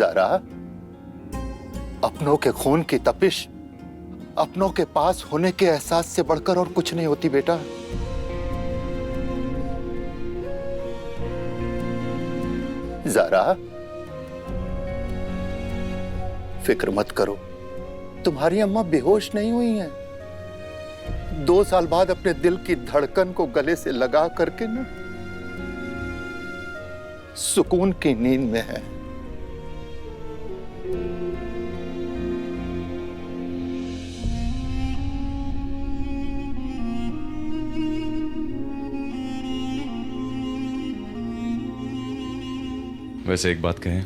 ज़ारा, अपनों के खून की तपिश अपनों के पास होने के एहसास से बढ़कर और कुछ नहीं होती बेटा। ज़ारा, फिक्र मत करो, तुम्हारी अम्मा बेहोश नहीं हुई हैं। 2 साल बाद अपने दिल की धड़कन को गले से लगा करके ना सुकून की नींद में है। वैसे एक बात कहें,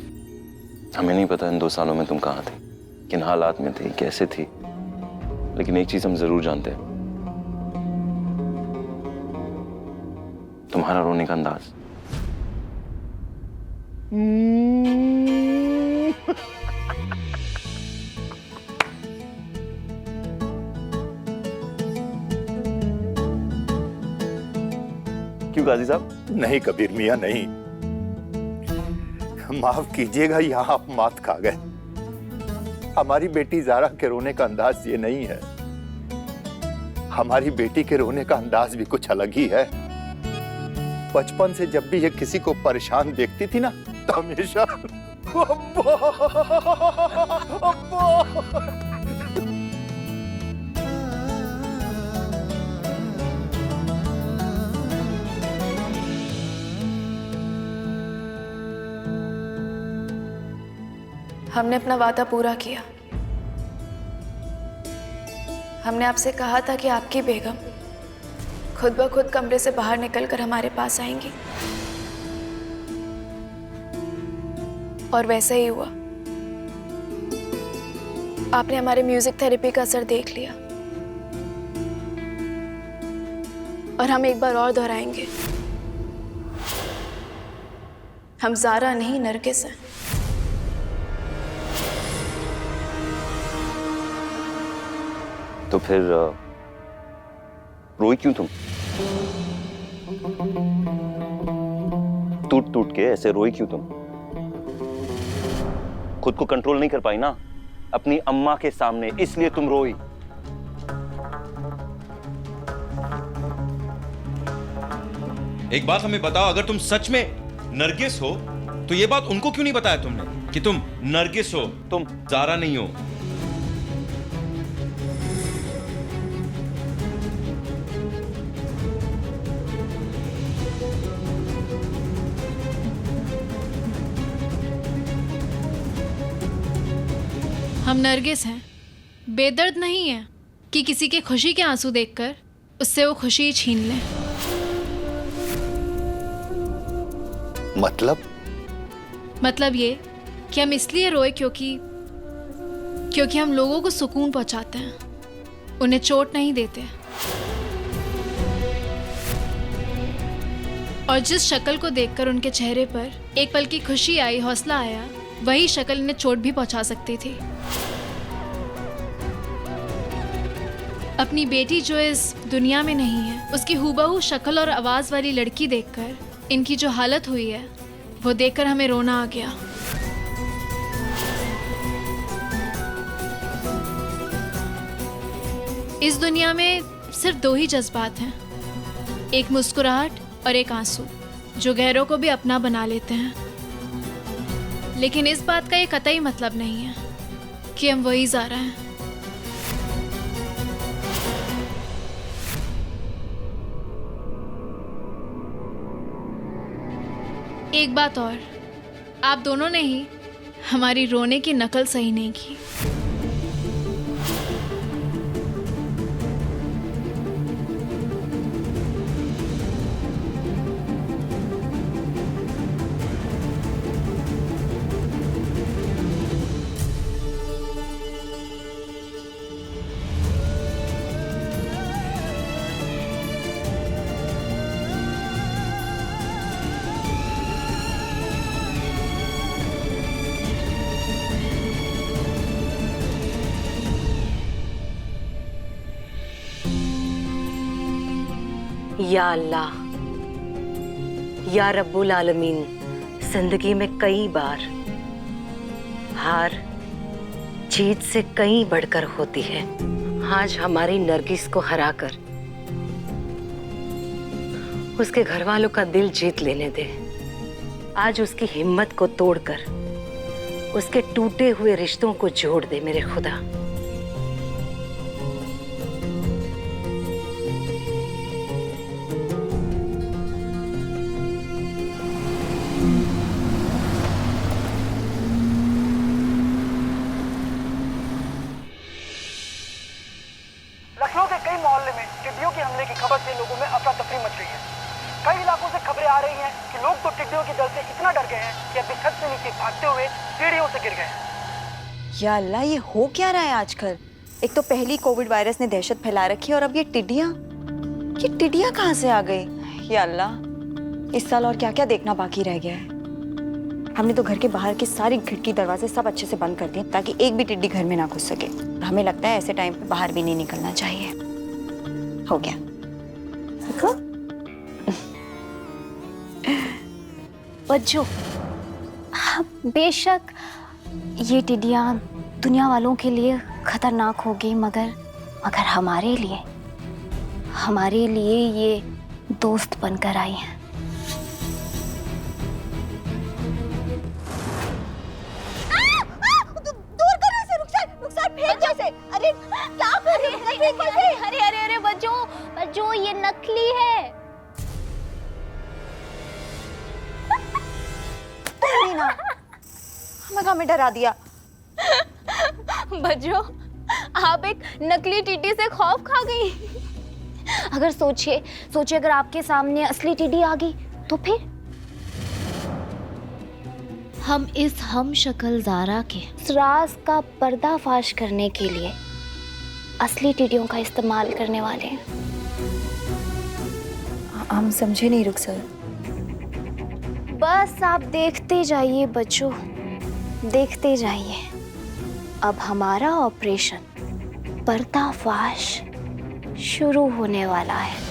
हमें नहीं पता इन 2 सालों में तुम कहाँ थी, किन हालात में थी, कैसे थी, लेकिन एक चीज हम जरूर जानते हैं, तुम्हारा रोने का अंदाज। क्यों गाजी साहब? नहीं कबीर मियां, नहीं, माफ कीजिएगा, यहां आप मात खा गए। हमारी बेटी ज़ारा के रोने का अंदाज ये नहीं है। हमारी बेटी के रोने का अंदाज भी कुछ अलग ही है। बचपन से जब भी ये किसी को परेशान देखती थी ना, तो हमेशा अब्बा, अब्बा। हमने अपना वादा पूरा किया। हमने आपसे कहा था कि आपकी बेगम खुद ब खुद कमरे से बाहर निकलकर हमारे पास आएंगी, और वैसा ही हुआ। आपने हमारे म्यूजिक थेरेपी का असर देख लिया, और हम एक बार और दोहराएंगे, हम ज़ारा नहीं नरगिस हैं। तो फिर रोई क्यों तुम? टूट टूट के ऐसे रोई क्यों तुम? खुद को कंट्रोल नहीं कर पाई ना अपनी अम्मा के सामने, इसलिए तुम रोई। एक बात हमें बताओ, अगर तुम सच में नरगिस हो तो ये बात उनको क्यों नहीं बताया तुमने कि तुम नरगिस हो, तुम ज़ारा नहीं हो? हम नरगिस हैं, बेदर्द नहीं है कि किसी के खुशी के आंसू देखकर उससे वो खुशी छीन लें। मतलब ये कि हम इसलिए रोए क्योंकि हम लोगों को सुकून पहुंचाते हैं, उन्हें चोट नहीं देते। और जिस शक्ल को देखकर उनके चेहरे पर एक पल की खुशी आई, हौसला आया, वही शक्ल इन्हें चोट भी पहुंचा सकती थी। अपनी बेटी जो इस दुनिया में नहीं है, उसकी हूबहू शक्ल और आवाज वाली लड़की देखकर इनकी जो हालत हुई है, वो देखकर हमें रोना आ गया। इस दुनिया में सिर्फ 2 ही जज्बात हैं, एक मुस्कुराहट और एक आंसू, जो गैरों को भी अपना बना लेते हैं। लेकिन इस बात का ये कतई मतलब नहीं है कि हम वही ज़ारा हैं। एक बात और, आप दोनों ने ही हमारी रोने की नकल सही नहीं की। या अल्लाह, या रब्बुल आलमीन, जिंदगी में कई बार हार जीत से कहीं बढ़कर होती है। आज हमारी नरगिस को हराकर उसके घर वालों का दिल जीत लेने दे। आज उसकी हिम्मत को तोड़कर उसके टूटे हुए रिश्तों को जोड़ दे मेरे खुदा। लखनऊ के कई मोहल्ले में टिड्डियों के हमले की खबर से लोगों में अफरा तफरी मच रही है। कई इलाकों से खबरें आ रही हैं कि लोग तो टिड्डियों के डर से इतना डर गए हैं कि अभी छत से नीचे भागते हुए सीढ़ियों से गिर गए हैं। या अल्लाह, ये हो क्या रहा है आजकल? एक तो पहली कोविड वायरस ने दहशत फैला रखी है और अब ये टिड्डियां कहाँ से आ गई? या अल्लाह, इस साल और क्या क्या देखना बाकी रह गया है। हमने तो घर के बाहर की सारी खिड़की दरवाजे सब अच्छे से बंद कर दिए ताकि एक भी टिड्डी घर में ना घुस सके। और हमें लगता है ऐसे टाइम पे बाहर भी नहीं निकलना चाहिए। हो गया देखो। बच्चों, बेशक ये टिड्डियाँ दुनिया वालों के लिए खतरनाक होगी, मगर हमारे लिए ये दोस्त बनकर आई हैं। अरे क्या कर रही है? अरे बच्चों, ये नकली है। हमें डरा दिया। बच्चों, आप एक नकली टिड्डी से खौफ खा गई। अगर सोचिए अगर आपके सामने असली टिड्डी आ गई तो फिर? हम इस हम शक्ल ज़ारा के राज का पर्दाफाश करने के लिए असली टिड्डियों का इस्तेमाल करने वाले हैं। हम समझे नहीं रुखसर। बस आप देखते जाइए बच्चों, देखते जाइए। अब हमारा ऑपरेशन पर्दाफाश शुरू होने वाला है।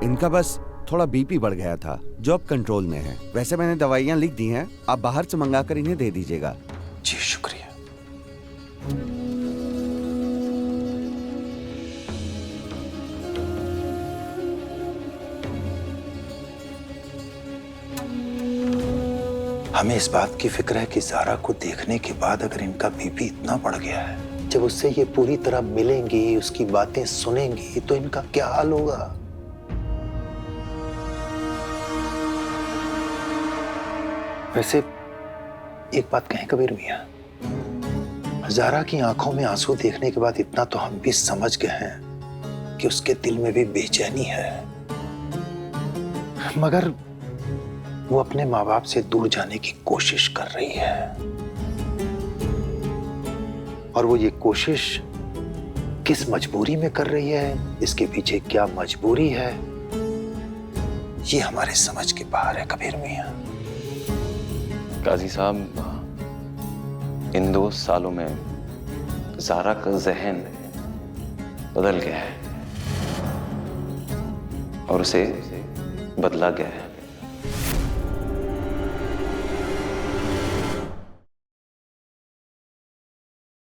इनका बस थोड़ा बीपी बढ़ गया था जो अब कंट्रोल में है। वैसे मैंने दवाइयाँ लिख दी हैं, आप बाहर से मंगाकर इन्हें दे दीजिएगा। जी शुक्रिया। हमें इस बात की फिक्र है कि ज़ारा को देखने के बाद अगर इनका बीपी इतना बढ़ गया है, जब उससे ये पूरी तरह मिलेंगी, उसकी बातें सुनेंगी, तो इनका क्या हाल होगा। वैसे एक बात कहें कबीर मियां, ज़ारा की आंखों में आंसू देखने के बाद इतना तो हम भी समझ गए हैं कि उसके दिल में भी बेचैनी है, मगर वो अपने माँ बाप से दूर जाने की कोशिश कर रही है। और वो ये कोशिश किस मजबूरी में कर रही है, इसके पीछे क्या मजबूरी है, ये हमारे समझ के बाहर है कबीर मियां। काजी साहब, इन 2 सालों में ज़ारा का ज़हन बदल गया है और उसे बदला गया है।